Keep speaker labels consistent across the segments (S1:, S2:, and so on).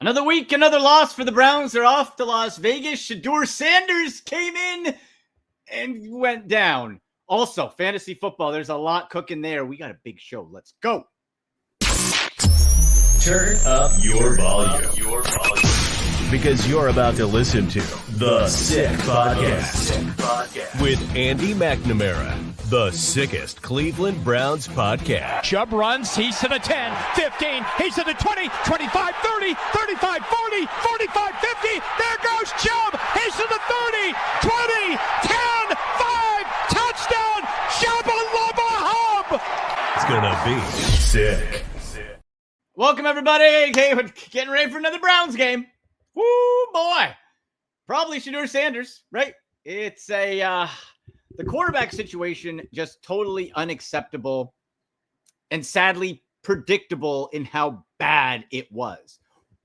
S1: Another week, another loss for the Browns. They're off to Las Vegas. Shedeur Sanders came in and went down. Also, fantasy football, there's a lot cooking there. We got a big show. Let's go.
S2: Turn up your volume. Because you're about to listen to The Sick Podcast with Andy McNamara. The sickest Cleveland Browns podcast.
S3: Chubb runs, he's to the 10, 15, he's to the 20, 25, 30, 35, 40, 45, 50. There goes Chubb, he's to the 30, 20, 10, 5, touchdown, Chubba Lubba Hub.
S2: It's gonna be sick.
S1: Welcome, everybody. Okay, we're getting ready for another Browns game. Woo, boy. Probably Shedeur Sanders, right? It's the quarterback situation just totally unacceptable and sadly predictable in how bad it was.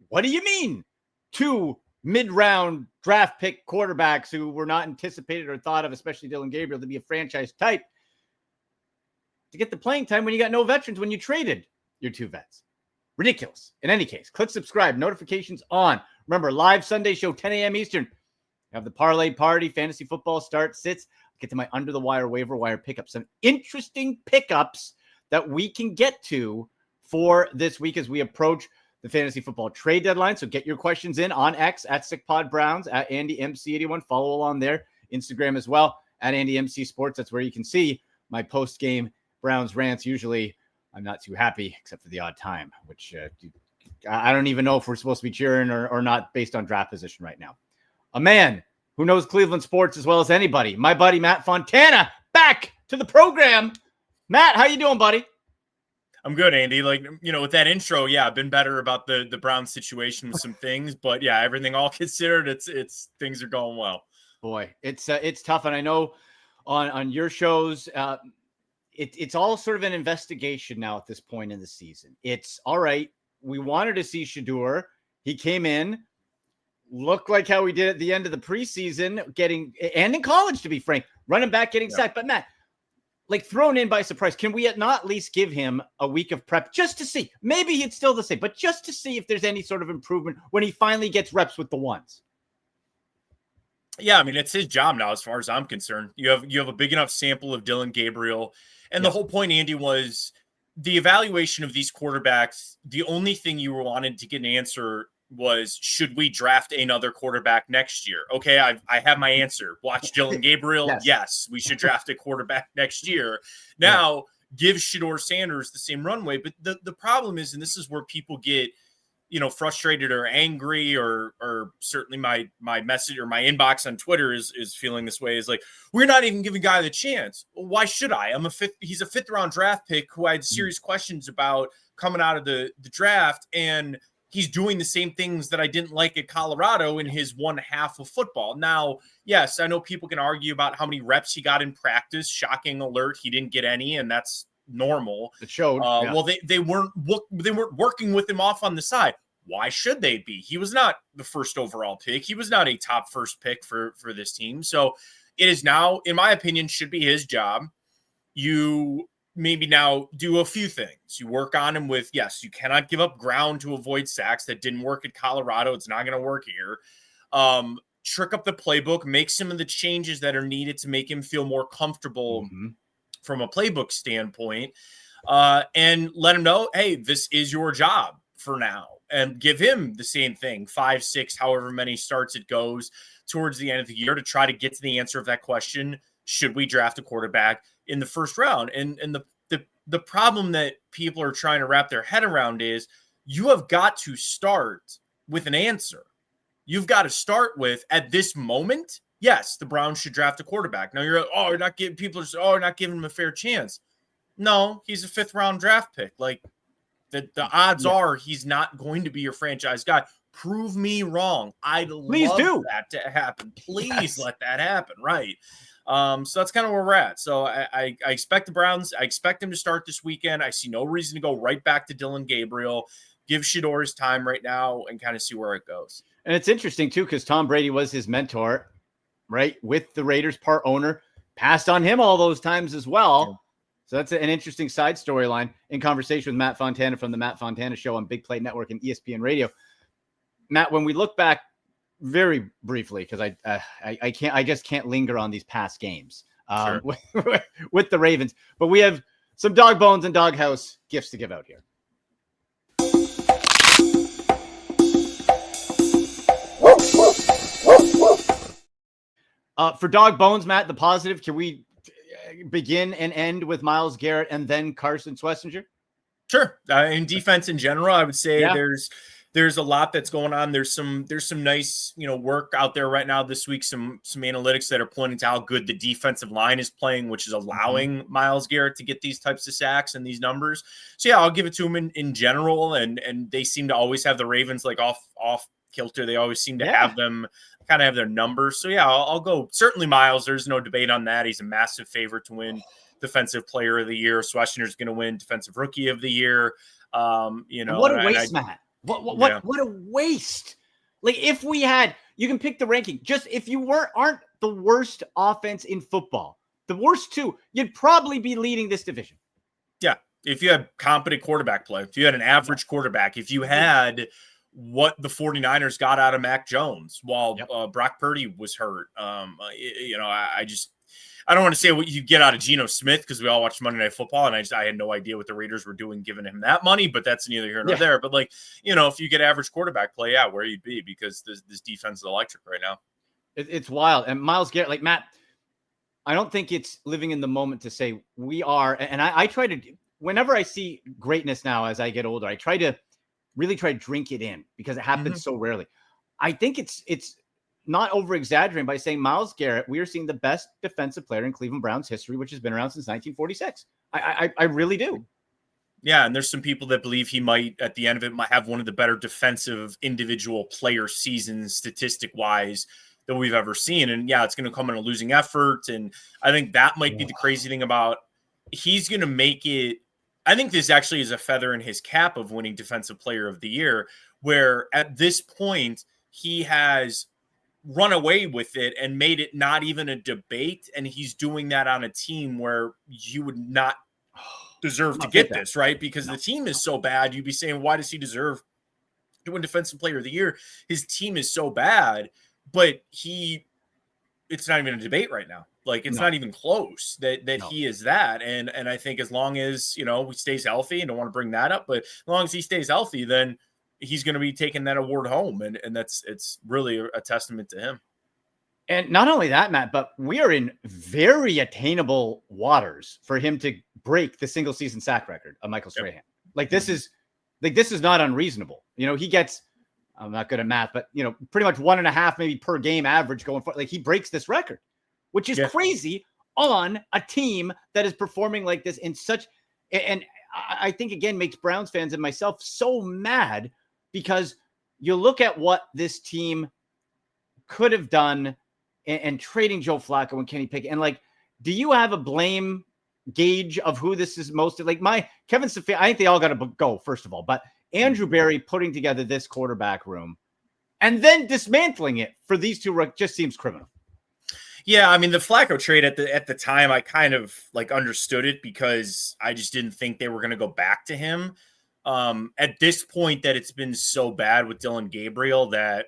S1: What do you mean? Two mid-round draft pick quarterbacks who were not anticipated or thought of, especially Dillon Gabriel, to be a franchise type, to get the playing time when you got no veterans, when you traded your two vets. Ridiculous. In any case, click subscribe, notifications on. Remember, live Sunday show, 10 a.m. Eastern. Have the parlay party, fantasy football start, sits. Get to my under the wire waiver wire pickup. Some interesting pickups that we can get to for this week as we approach the fantasy football trade deadline. So get your questions in on X at SickPodBrowns, at AndyMC81. Follow along there. Instagram as well at AndyMC Sports. That's where you can see my post-game Browns rants. Usually I'm not too happy except for the odd time, which I don't even know if we're supposed to be cheering or not based on draft position right now. A man who knows Cleveland sports as well as anybody, my buddy Matt Fontana, back to the program. Matt, how you doing, buddy?
S4: I'm good, Andy. With that intro, I've been better about the Browns situation with some things, but everything all considered, it's things are going well.
S1: Boy, it's tough, and I know on your shows, it's all sort of an investigation now at this point in the season. It's all right. We wanted to see Shedeur. He came in. Looked like how we did at the end of the preseason, and in college, to be frank, running back, getting sacked. But Matt, thrown in by surprise, can we not at least give him a week of prep just to see? Maybe it's still the same, but just to see if there's any sort of improvement when he finally gets reps with the ones.
S4: Yeah, I mean, it's his job now, as far as I'm concerned. You have a big enough sample of Dillon Gabriel, and the whole point, Andy, was the evaluation of these quarterbacks. The only thing you wanted to get an answer was, should we draft another quarterback next year? Okay, I have my answer. Watch Dillon Gabriel. Yes, we should draft a quarterback next year. Now, give Shedeur Sanders the same runway. But the problem is, and this is where people get, frustrated or angry, or certainly my message or my inbox on Twitter is feeling this way, is we're not even giving guy the chance. Well, why should I? He's a fifth round draft pick who I had serious questions about coming out of the draft, and he's doing the same things that I didn't like at Colorado in his one half of football. Now, yes, I know people can argue about how many reps he got in practice. Shocking alert, he didn't get any, and that's normal.
S1: It showed.
S4: Well, they weren't working with him off on the side. Why should they be? He was not the first overall pick. He was not a top first pick for this team. So it is now, in my opinion, should be his job. You maybe now do a few things. You work on him with, yes, you cannot give up ground to avoid sacks. That didn't work at Colorado. It's not going to work here. Trick up the playbook, make some of the changes that are needed to make him feel more comfortable from a playbook standpoint, and let him know, hey, this is your job for now, and give him the same thing, 5, 6, however many starts it goes towards the end of the year, to try to get to the answer of that question. Should we draft a quarterback in the first round? And the problem that people are trying to wrap their head around is, you have got to start with an answer. You've got to start with, at this moment, yes, the Browns should draft a quarterback. Now you're not giving you're not giving him a fair chance. No, he's a 5th round draft pick. The odds are he's not going to be your franchise guy. Prove me wrong. I'd love that to happen. Please let that happen. Right. So that's kind of where we're at. So I expect the Browns. I expect them to start this weekend. I see no reason to go right back to Dillon Gabriel. Give Shedeur his time right now and kind of see where it goes.
S1: And it's interesting too, because Tom Brady was his mentor, right? With the Raiders, part owner, passed on him all those times as well. So that's an interesting side storyline in conversation with Matt Fontana from the Matt Fontana Show on Big Play Network and ESPN Radio. Matt, when we look back very briefly, because I just can't linger on these past games
S4: Sure.
S1: with the Ravens, but we have some dog bones and doghouse gifts to give out here. For dog bones, Matt, the positive, can we begin and end with Myles Garrett and then Carson Schlesinger?
S4: Sure. In defense in general, I would say
S1: Yeah.
S4: there's a lot that's going on. There's some nice, work out there right now this week. Some analytics that are pointing to how good the defensive line is playing, which is allowing Myles Garrett to get these types of sacks and these numbers. So yeah, I'll give it to him in general. And they seem to always have the Ravens like off kilter. They always seem to have them kind of have their numbers. So yeah, I'll go certainly Myles. There's no debate on that. He's a massive favorite to win Defensive Player of the Year. Schlesinger's going to win Defensive Rookie of the Year.
S1: What a waste, Matt. What a waste. Like, if we had, you can pick the ranking. Just if you aren't the worst offense in football, the worst two, you'd probably be leading this division.
S4: Yeah. If you had competent quarterback play, if you had an average quarterback, if you had what the 49ers got out of Mac Jones while Brock Purdy was hurt. I don't want to say what you get out of Geno Smith because we all watched Monday Night Football and I had no idea what the Raiders were doing giving him that money, but that's neither here nor there. But if you get average quarterback play, where you'd be, because this defense is electric right now.
S1: It's wild. And Myles Garrett, like, Matt, I don't think it's living in the moment to say we are. And I try to, whenever I see greatness now as I get older, I try to drink it in because it happens so rarely. I think it's not over-exaggerating by saying Myles Garrett, we are seeing the best defensive player in Cleveland Browns history, which has been around since 1946. I really do.
S4: Yeah, and there's some people that believe he might, at the end of it, might have one of the better defensive individual player seasons statistic-wise that we've ever seen. And yeah, it's going to come in a losing effort. And I think that might be the crazy thing about he's going to make it. I think this actually is a feather in his cap of winning Defensive Player of the Year, where at this point he has run away with it and made it not even a debate. And he's doing that on a team where you would not deserve to get this, right? Because the team is so bad. You'd be saying, why does he deserve to win Defensive Player of the Year? His team is so bad, but it's not even a debate right now. Like, it's not even close that he is that. And I think as long as, he stays healthy, and don't want to bring that up, but as long as he stays healthy, then he's going to be taking that award home. And it's really a testament to him.
S1: And not only that, Matt, but we are in very attainable waters for him to break the single season sack record of Michael Strahan. This is not unreasonable. He gets, I'm not good at math, but pretty much 1.5 maybe per game average going forward. Like, he breaks this record, which is crazy on a team that is performing like this in such, and I think again makes Browns fans and myself so mad, because you look at what this team could have done and trading Joe Flacco and Kenny Pickett. And do you have a blame gauge of who this is most? Like, my Kevin Stefanski, I think they all got to go, first of all, but Andrew Berry putting together this quarterback room and then dismantling it for these two just seems criminal.
S4: Yeah, I mean, the Flacco trade at the time, I kind of understood it because I just didn't think they were going to go back to him. At this point that it's been so bad with Dylan Gabriel that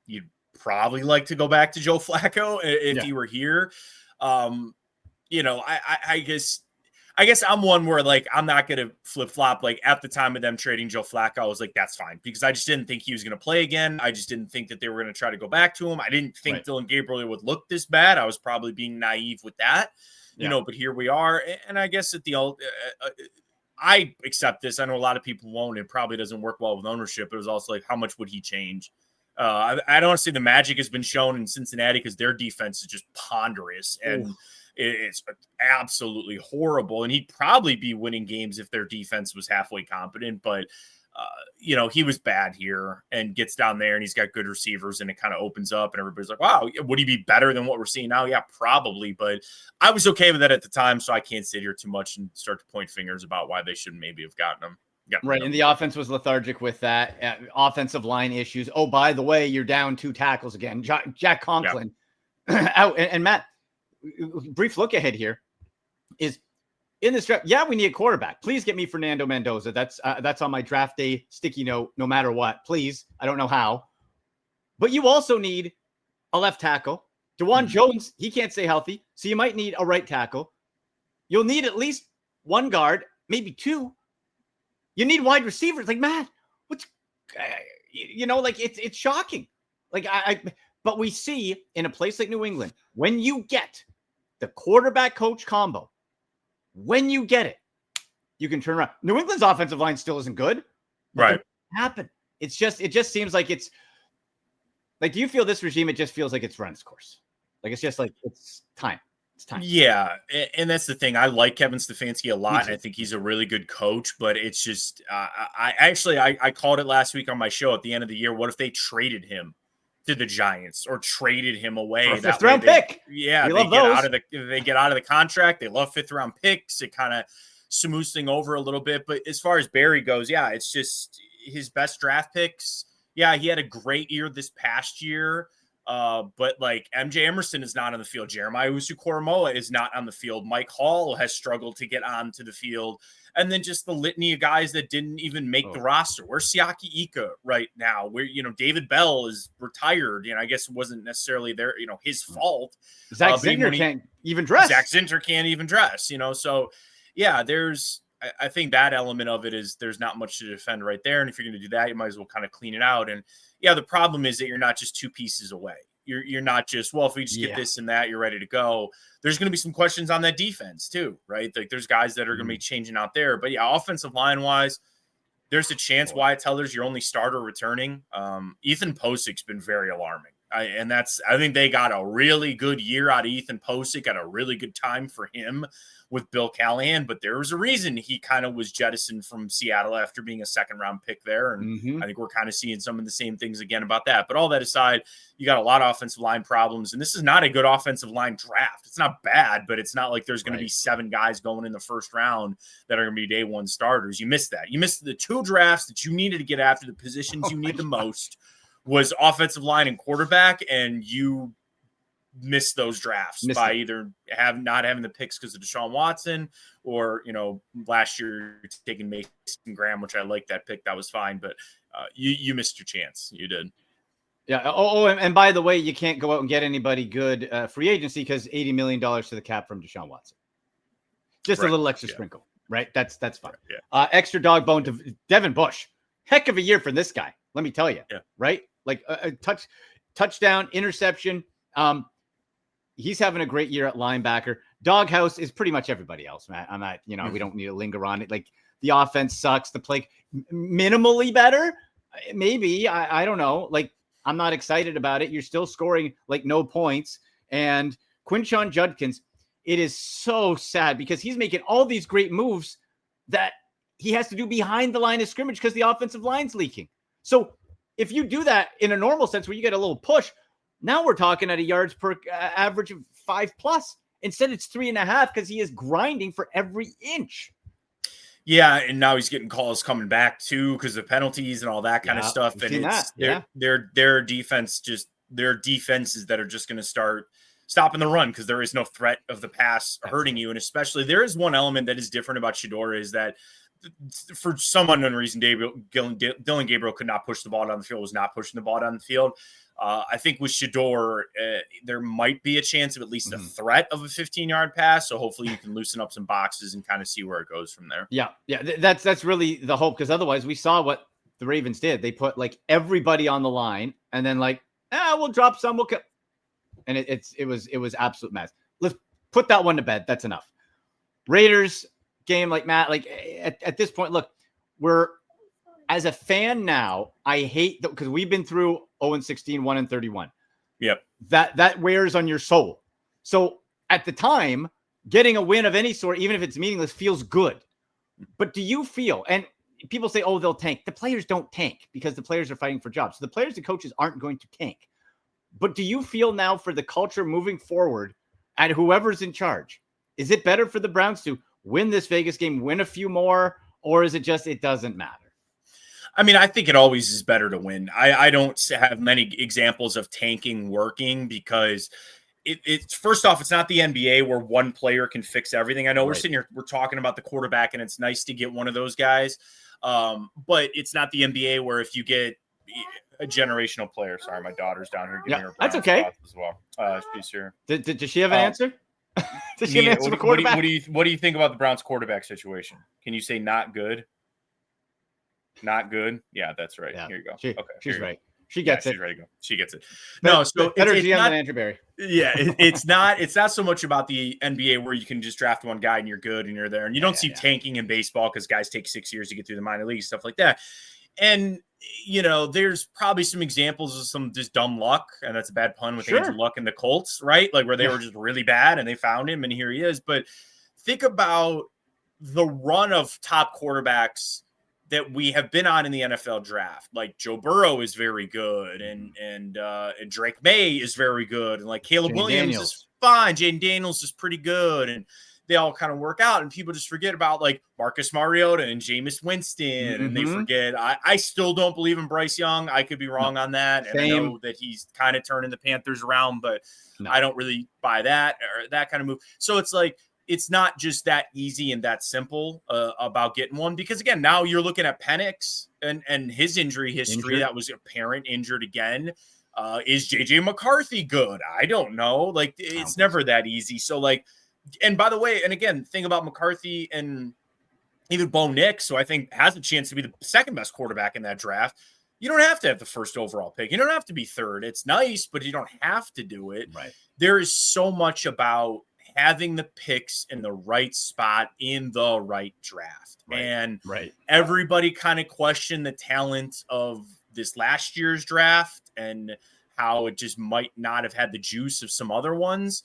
S4: you'd probably like to go back to Joe Flacco if he were here. I guess I'm one where I'm not going to flip flop. At the time of them trading Joe Flacco, I was like, that's fine, because I just didn't think he was going to play again. I just didn't think that they were going to try to go back to him. I didn't think Dylan Gabriel would look this bad. I was probably being naive with that, but here we are. And I guess I accept this. I know a lot of people won't. It probably doesn't work well with ownership. It was also how much would he change? I don't see the magic has been shown in Cincinnati because their defense is just ponderous and it's absolutely horrible. And he'd probably be winning games if their defense was halfway competent. But, he was bad here and gets down there and he's got good receivers and it kind of opens up and everybody's like, wow, would he be better than what we're seeing now? Yeah, probably. But I was okay with that at the time. So I can't sit here too much and start to point fingers about why they should maybe have gotten him.
S1: Right. And the offense was lethargic with that. Offensive line issues. Oh, by the way, you're down 2 tackles again. Jack Conklin out. And Matt, brief look ahead here is in this draft, yeah, we need a quarterback. Please get me Fernando Mendoza. That's on my draft day sticky note, no matter what. Please. I don't know how. But you also need a left tackle. DeJuan Jones, he can't stay healthy. So you might need a right tackle. You'll need at least one guard, maybe two. You need wide receivers. Like, Matt, what's, like it's shocking. Like but we see in a place like New England, when you get the quarterback coach combo, when you get it, you can turn around. New England's offensive line still isn't good.
S4: Right.
S1: Happen. It just seems like it's like, do you feel this regime? It just feels like it's run its course. Like, it's just like, it's time. It's time.
S4: Yeah. And that's the thing. I like Kevin Stefanski a lot. And I think he's a really good coach, but it's just, I called it last week on my show at the end of the year. What if they traded him to the Giants or traded him away?
S1: For a fifth round pick.
S4: Yeah. They get out of the contract. They love fifth round picks. It kind of smooths thing over a little bit. But as far as Barry goes, yeah, it's just his best draft picks. Yeah, he had a great year this past year. But like MJ Emerson is not on the field. Jeremiah Usu-Koromoa is not on the field. Mike Hall has struggled to get onto the field. And then just the litany of guys that didn't even make the roster. Where's Siaki Ika right now? Where, David Bell is retired. I guess it wasn't necessarily his fault.
S1: Zach Zinter can't even dress.
S4: Zach Zinter can't even dress, So yeah, I think that element of it is there's not much to defend right there. And if you're going to do that, you might as well kind of clean it out. And yeah, the problem is that you're not just two pieces away. You're not just, well, if we just get this and that, you're ready to go. There's going to be some questions on that defense too, right? Like there's guys that are going to be changing out there. But yeah, offensive line wise, there's a chance Wyatt Teller's your only starter returning. Ethan Posic's been very alarming. I think they got a really good year out of Ethan Posick at a really good time for him with Bill Callahan, but there was a reason he kind of was jettisoned from Seattle after being a second round pick there. And I think we're kind of seeing some of the same things again about that. But all that aside, you got a lot of offensive line problems, and this is not a good offensive line draft. It's not bad, but it's not like there's going to be 7 guys going in the first round that are going to be day one starters. You missed that. You missed the 2 drafts that you needed to get after the positions you need the most was offensive line and quarterback, and you missed those drafts by either not having the picks because of Deshaun Watson or, last year taking Mason Graham, which I like that pick. That was fine, but you missed your chance. You did.
S1: Yeah. And by the way, you can't go out and get anybody good free agency because $80 million to the cap from Deshaun Watson. Just a little extra sprinkle, right? That's fine. Yeah. Extra dog bone to Devin Bush. Heck of a year for this guy. Let me tell you. Yeah. Right? Like a touchdown, interception. He's having a great year at linebacker. Doghouse is pretty much everybody else, Matt. I'm not, we don't need to linger on it. Like the offense sucks. The play minimally better. Maybe. I don't know. Like I'm not excited about it. You're still scoring like no points. And Quinshon Judkins, it is so sad because he's making all these great moves that he has to do behind the line of scrimmage because the offensive line's leaking. So if you do that in a normal sense where you get a little push, now we're talking at a yards per average of 5+. Instead, it's 3.5 because he is grinding for every inch.
S4: Yeah, and now he's getting calls coming back too because of penalties and all that kind of stuff. And it's their defense, their defenses that are just going to start stopping the run because there is no threat of the pass hurting you. And especially there is one element that is different about Shedeur is that for some unknown reason, Dylan Gabriel could not push the ball down the field, was not pushing the ball down the field. I think with Shedeur, there might be a chance of at least a threat of a 15-yard pass. So hopefully you can loosen up some boxes and kind of see where it goes from there. Yeah.
S1: That's really the hope because otherwise we saw what the Ravens did. They put like everybody on the line and then like, we'll drop some. And it was absolute mess. Let's put that one to bed. That's enough. Raiders game, like Matt, like at this point, look, we're as a fan now, I hate that because we've been through 0-16, 1-31.
S4: Yep.
S1: That wears on your soul. So at the time, getting a win of any sort, even if it's meaningless, feels good. But do you feel, and people say, oh, they'll tank. The players don't tank because the players are fighting for jobs. So the players and coaches aren't going to tank. But do you feel now for the culture moving forward and whoever's in charge, is it better for the Browns to win this Vegas game, win a few more, or is it just it doesn't matter?
S4: I mean, I think it always is better to win. I don't have many examples of tanking working because it's first off, it's not the NBA where one player can fix everything. I know we're
S1: Right.
S4: sitting here, we're talking about the quarterback, and it's nice to get one of those guys. But it's not the NBA where if you get a generational player. Sorry, my daughter's down here giving her
S1: that's
S4: Browns
S1: okay.
S4: thoughts as well. She's here.
S1: Does she have an answer? Does she have an answer for quarterback?
S4: What do you think about the Browns quarterback situation? Can you say not good? Not good. Yeah, that's right.
S1: Yeah.
S4: Here you go.
S1: She's right. She gets it.
S4: She's ready to go. She gets it.
S1: No,
S4: No, so
S1: better
S4: it's
S1: GM
S4: not,
S1: than Andrew Berry.
S4: Yeah, it's not so much about the NBA where you can just draft one guy and you're good and you're there. And you don't see tanking in baseball because guys take 6 years to get through the minor leagues, stuff like that. And there's probably some examples of some just dumb luck, and that's a bad pun with Andrew Luck and the Colts, right? Like where they were just really bad and they found him and here he is. But think about the run of top quarterbacks that we have been on in the NFL draft. Like Joe Burrow is very good, and Drake May is very good, and like Caleb Williams is fine. Jaden Daniels is pretty good, and they all kind of work out. And people just forget about like Marcus Mariota and Jameis Winston, and they forget. I still don't believe in Bryce Young. I could be wrong on that, and I know that he's kind of turning the Panthers around, but I don't really buy that or that kind of move. So it's like, it's not just that easy and that simple about getting one, because again, now you're looking at Penix and his injury history that was apparent, injured again. Is JJ McCarthy good? I don't know. Like it's never that easy. So like, and by the way, and again, thing about McCarthy and even Bo Nix, who I think has a chance to be the second best quarterback in that draft. You don't have to have the first overall pick. You don't have to be third. It's nice, but you don't have to do it.
S1: Right.
S4: There is so much about having the picks in the right spot in the right draft. And everybody kind of questioned the talent of this last year's draft and how it just might not have had the juice of some other ones,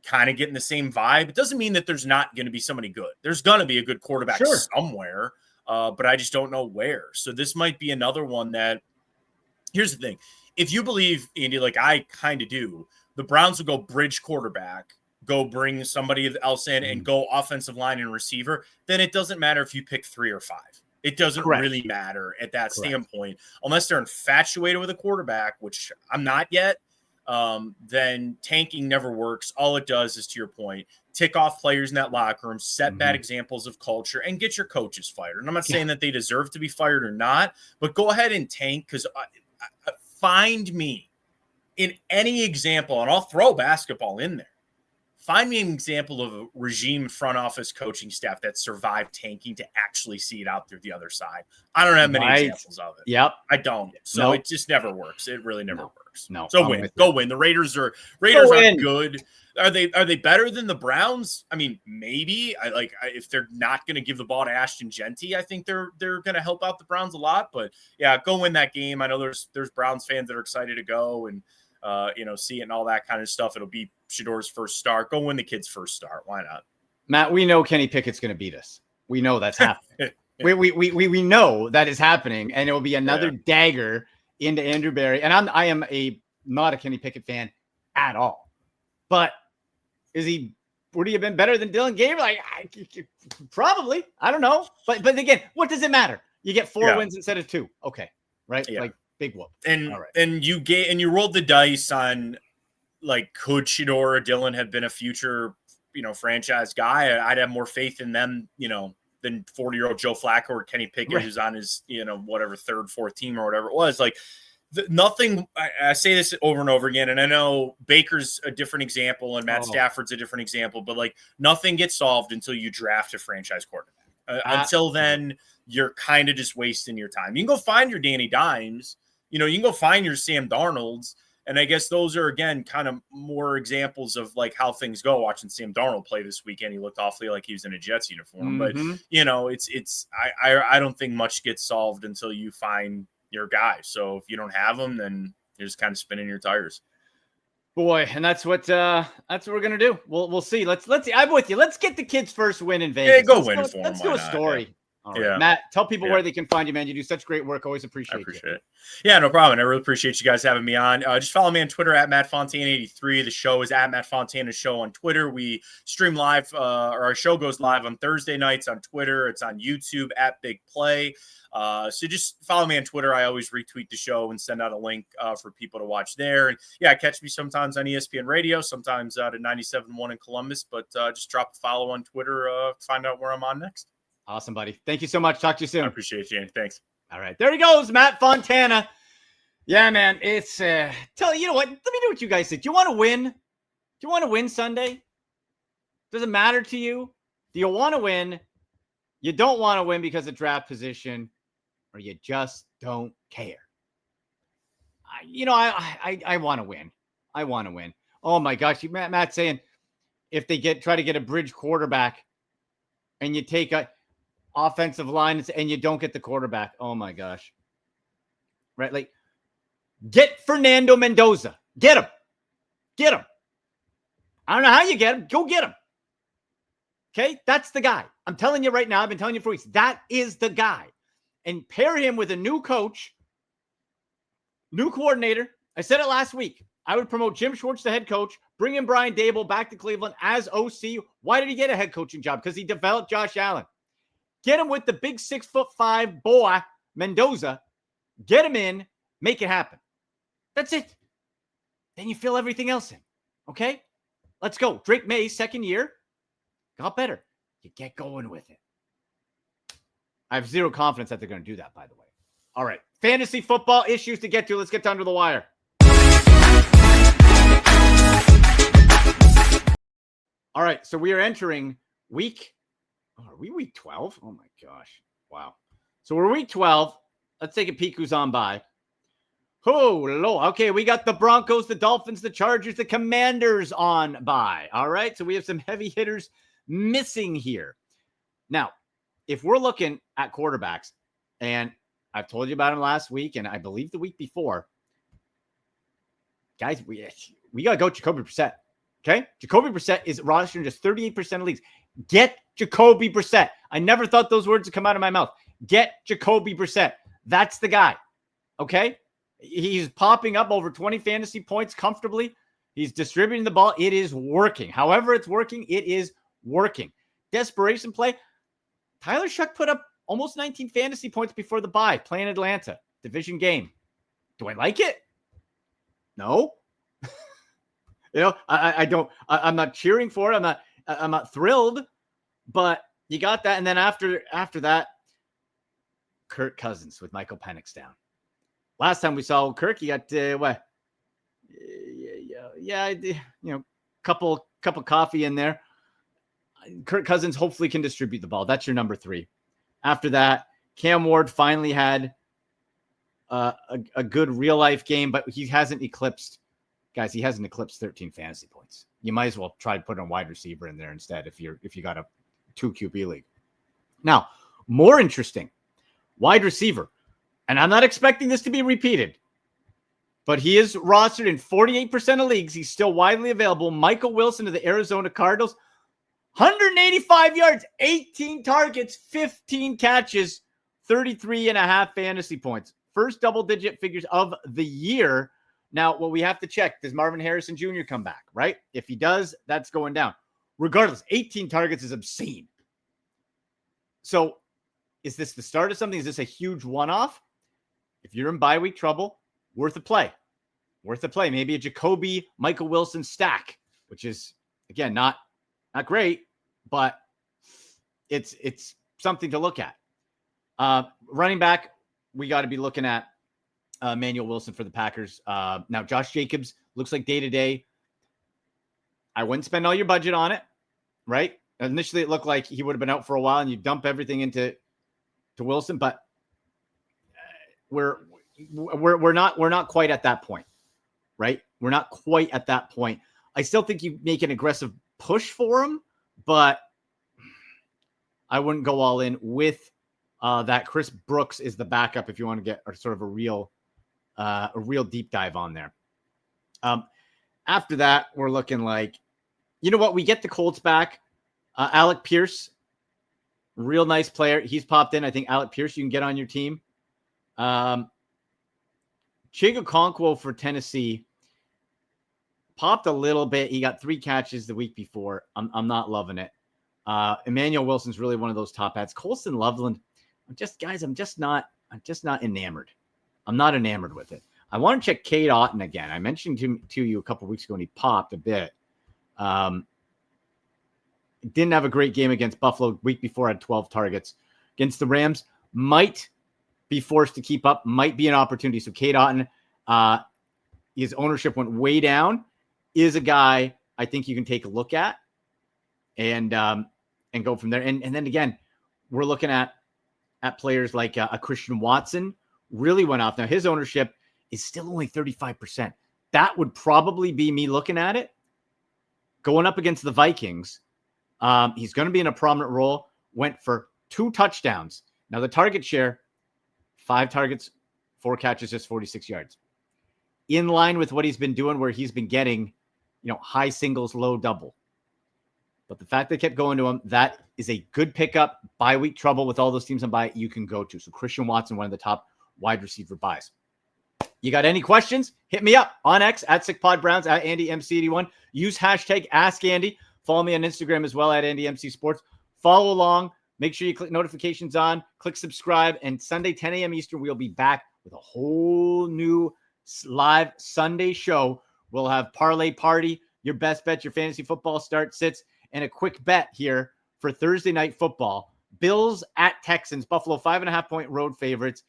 S4: kind of getting the same vibe. It doesn't mean that there's not going to be somebody good. There's going to be a good quarterback somewhere, but I just don't know where. So this might be another one that, here's the thing. If you believe, Andy, like I kind of do, the Browns will go bridge quarterback, go bring somebody else in and go offensive line and receiver, then it doesn't matter if you pick 3 or 5. It doesn't really matter at that standpoint, unless they're infatuated with a quarterback, which I'm not yet. Then tanking never works. All it does is, to your point, tick off players in that locker room, set bad examples of culture, and get your coaches fired. And I'm not saying that they deserve to be fired or not, but go ahead and tank, because find me in any example, and I'll throw basketball in there. Find me an example of a regime front office coaching staff that survived tanking to actually see it out through the other side. I don't have many examples of it.
S1: Yep.
S4: I don't. So it just never works. It really never works.
S1: No.
S4: So go win. The Raiders aren't good. Are they better than the Browns? I mean, maybe. If they're not going to give the ball to Ashton Genty, I think they're going to help out the Browns a lot. But yeah, go win that game. I know there's Browns fans that are excited to go and see it and all that kind of stuff. It'll be Shedeur's first start. Go win the kid's first start. Why not?
S1: Matt, we know Kenny Pickett's going to beat us. We know that's happening. we know that is happening, and it will be another dagger into Andrew Berry. And I am not a Kenny Pickett fan at all. But would he have been better than Dylan Gabriel? Probably. I don't know. But again, what does it matter? You get 4 wins instead of 2. Okay. Right? Yeah. Big whoop.
S4: And you rolled the dice on, like, could Shedeur or Dylan have been a future, franchise guy? I'd have more faith in them, than 40-year-old Joe Flacco or Kenny Pickett, who's on his, whatever, 3rd, 4th team or whatever it was. Like, nothing. I say this over and over again, and I know Baker's a different example and Matt Stafford's a different example, but like nothing gets solved until you draft a franchise quarterback. Until then, you're kind of just wasting your time. You can go find your Danny Dimes. You can go find your Sam Darnolds. And I guess those are, again, kind of more examples of like how things go. Watching Sam Darnold play this weekend, he looked awfully like he was in a Jets uniform. But, I don't think much gets solved until you find your guy. So if you don't have them, then you're just kind of spinning your tires.
S1: Boy, and that's what we're gonna do. We'll see. Let's see. I'm with you. Let's get the kids' first win in Vegas. Let's do a story.
S4: Yeah.
S1: All right. Matt, tell people where they can find you, man. You do such great work. Always appreciate
S4: it. Yeah, no problem. I really appreciate you guys having me on. Just follow me on Twitter at MattFontana83. The show is at Matt Fontana Show on Twitter. We stream live, or our show goes live on Thursday nights on Twitter. It's on YouTube at Big Play. So just follow me on Twitter. I always retweet the show and send out a link for people to watch there. And yeah, catch me sometimes on ESPN Radio, sometimes out at 97.1 in Columbus, but just drop a follow on Twitter, find out where I'm on next.
S1: Awesome, buddy. Thank you so much. Talk to you soon.
S4: I appreciate you. Thanks.
S1: All right. There he goes, Matt Fontana. Yeah, man. It's tell you know what? Let me know what you guys think. Do you want to win? Do you want to win Sunday? Does it matter to you? Do you want to win? You don't want to win because of draft position, or you just don't care. I want to win. I want to win. Oh my gosh, Matt's saying if they try to get a bridge quarterback, and you take a offensive line and you don't get the quarterback. Oh my gosh. Right? Like, get Fernando Mendoza. Get him. Get him. I don't know how you get him. Go get him. Okay? That's the guy. I'm telling you right now. I've been telling you for weeks. That is the guy. And pair him with a new coach, new coordinator. I said it last week. I would promote Jim Schwartz, the head coach, bring in Brian Dable back to Cleveland as OC. Why did he get a head coaching job? Because he developed Josh Allen. Get him with the big 6'5" boy, Mendoza. Get him in. Make it happen. That's it. Then you fill everything else in. Okay? Let's go. Drake May, second year. Got better. You get going with it. I have zero confidence that they're going to do that, by the way. All right. Fantasy football issues to get to. Let's get down to the wire. All right. So we are entering week. Are we week 12? Oh, my gosh. Wow. So we're week 12. Let's take a peek who's on by. Oh, Lord. Okay, we got the Broncos, the Dolphins, the Chargers, the Commanders on by. All right, so we have some heavy hitters missing here. Now, if we're looking at quarterbacks, and I've told you about him last week, and I believe the week before, guys, we got to go Jacoby Brissett, okay? Jacoby Brissett is rostered in just 38% of leagues. Get Jacoby Brissett. I never thought those words would come out of my mouth. Get Jacoby Brissett. That's the guy, okay? He's popping up over 20 fantasy points comfortably. He's distributing the ball. It is working. However it's working, it is working. Desperation play. Tyler Shuck put up almost 19 fantasy points before the bye, playing Atlanta. Division game. Do I like it? No. I'm not cheering for it. I'm not thrilled, but you got that. And then after that, Kirk Cousins with Michael Penix down. Last time we saw Kirk, he got what? Yeah, couple coffee in there. Kirk Cousins hopefully can distribute the ball. That's your number 3. After that, Cam Ward finally had a good real life game, but he hasn't eclipsed 13 fantasy points. You might as well try to put a wide receiver in there instead if you got a 2 QB league. Now, more interesting, wide receiver. And I'm not expecting this to be repeated, but he is rostered in 48% of leagues. He's still widely available. Michael Wilson of the Arizona Cardinals, 185 yards, 18 targets, 15 catches, 33.5 fantasy points. First double-digit figures of the year. Now, what we have to check, does Marvin Harrison Jr. come back, right? If he does, that's going down. Regardless, 18 targets is obscene. So is this the start of something? Is this a huge one-off? If you're in bye week trouble, worth a play. Worth a play. Maybe a Jacoby Michael Wilson stack, which is, again, not great, but it's something to look at. Running back, we got to be looking at Manuel Wilson for the Packers. Now, Josh Jacobs looks like day-to-day. I wouldn't spend all your budget on it, right? Initially, it looked like he would have been out for a while, and you dump everything into Wilson, but we're not quite at that point, right? We're not quite at that point. I still think you make an aggressive push for him, but I wouldn't go all in with that. Chris Brooks is the backup if you want to get sort of a real deep dive on there. After that, we're looking like, you know what? We get the Colts back. Alec Pierce, real nice player. He's popped in. I think Alec Pierce you can get on your team. Chigo Okonkwo for Tennessee popped a little bit. He got 3 catches the week before. I'm not loving it. Emmanuel Wilson's really one of those top hats. Colston Loveland, I'm just not enamored. I'm not enamored with it. I want to check Cade Otton again. I mentioned to you a couple weeks ago, and he popped a bit. Didn't have a great game against Buffalo. Week before, had 12 targets. Against the Rams, might be forced to keep up, might be an opportunity. So Cade Otton, his ownership went way down, is a guy I think you can take a look at and go from there. And then again, we're looking at players like a Christian Watson really went off. Now, his ownership is still only 35%. That would probably be me looking at it. Going up against the Vikings, he's going to be in a prominent role, went for 2 touchdowns. Now, the target share, 5 targets, 4 catches, just 46 yards. In line with what he's been doing, where he's been getting, high singles, low double. But the fact they kept going to him, that is a good pickup. Bye week trouble with all those teams on bye, you can go to. So Christian Watson, one of the top wide receiver buys. You got any questions? Hit me up on X at SickPodBrowns, at AndyMC81. Use hashtag AskAndy. Follow me on Instagram as well at AndyMCSports. Follow along. Make sure you click notifications on, click subscribe, and Sunday, 10 a.m. Eastern, we'll be back with a whole new live Sunday show. We'll have Parlay Party, your best bet, your fantasy football start sits, and a quick bet here for Thursday night football. Bills at Texans, Buffalo 5.5-point road favorites.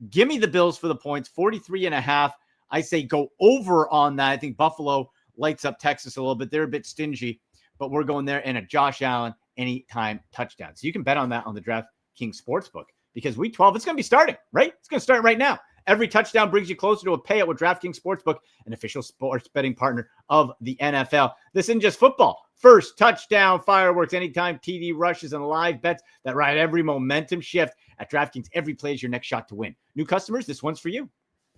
S1: Give me the Bills for the points, 43.5. I say go over on that. I think Buffalo lights up Texas a little bit. They're a bit stingy, but we're going there, and a Josh Allen anytime touchdown. So you can bet on that on the DraftKings Sportsbook, because week 12, it's going to be starting, right? It's going to start right now. Every touchdown brings you closer to a payout with DraftKings Sportsbook, an official sports betting partner of the NFL. This isn't just football. First touchdown, fireworks, anytime TD rushes, and live bets that ride every momentum shift. At DraftKings, every play is your next shot to win. New customers, this one's for you.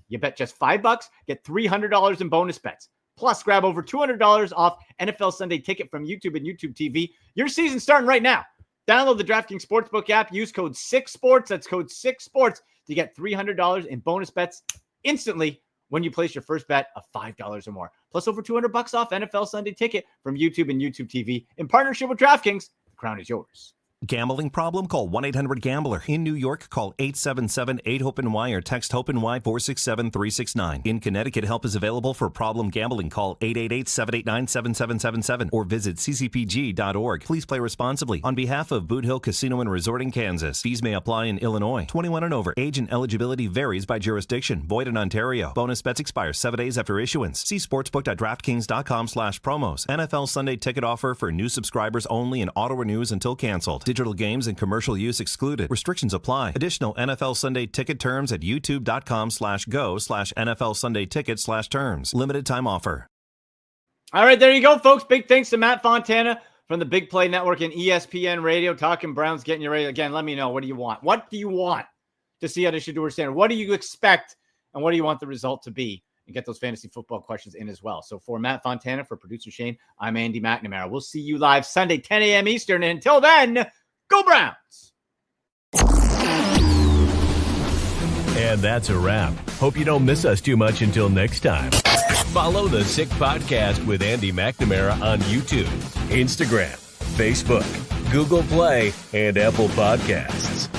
S1: You bet just $5, get $300 in bonus bets. Plus, grab over $200 off NFL Sunday Ticket from YouTube and YouTube TV. Your season's starting right now. Download the DraftKings Sportsbook app. Use code 6sports. That's code 6sports to get $300 in bonus bets instantly when you place your first bet of $5 or more. Plus, over $200 off NFL Sunday Ticket from YouTube and YouTube TV. In partnership with DraftKings, the crown is yours.
S5: Gambling problem? Call 1-800-GAMBLER. In New York, call 877-8-HOPE-NY or text HOPE-NY 467-369. In Connecticut, help is available for problem gambling. Call 888-789-7777 or visit ccpg.org. Please play responsibly. On behalf of Boot Hill Casino and Resort in Kansas, fees may apply in Illinois. 21 and over. Age and eligibility varies by jurisdiction. Void in Ontario. Bonus bets expire 7 days after issuance. See sportsbook.draftkings.com/promos. NFL Sunday Ticket offer for new subscribers only and auto renews until canceled. Digital games and commercial use excluded. Restrictions apply. Additional NFL Sunday Ticket terms at youtube.com/go/NFL Sunday Ticket/terms. Limited time offer.
S1: All right, there you go, folks. Big thanks to Matt Fontana from the Big Play Network and ESPN Radio, talking Browns, getting you ready. Again, let me know. What do you want? What do you want to see out of Shedeur Sanders? What do you expect, and what do you want the result to be? And get those fantasy football questions in as well. So for Matt Fontana, for producer Shane, I'm Andy McNamara. We'll see you live Sunday, 10 a.m. Eastern. And until then, go Browns!
S2: And that's a wrap. Hope you don't miss us too much until next time. Follow the Sick Podcast with Andy McNamara on YouTube, Instagram, Facebook, Google Play, and Apple Podcasts.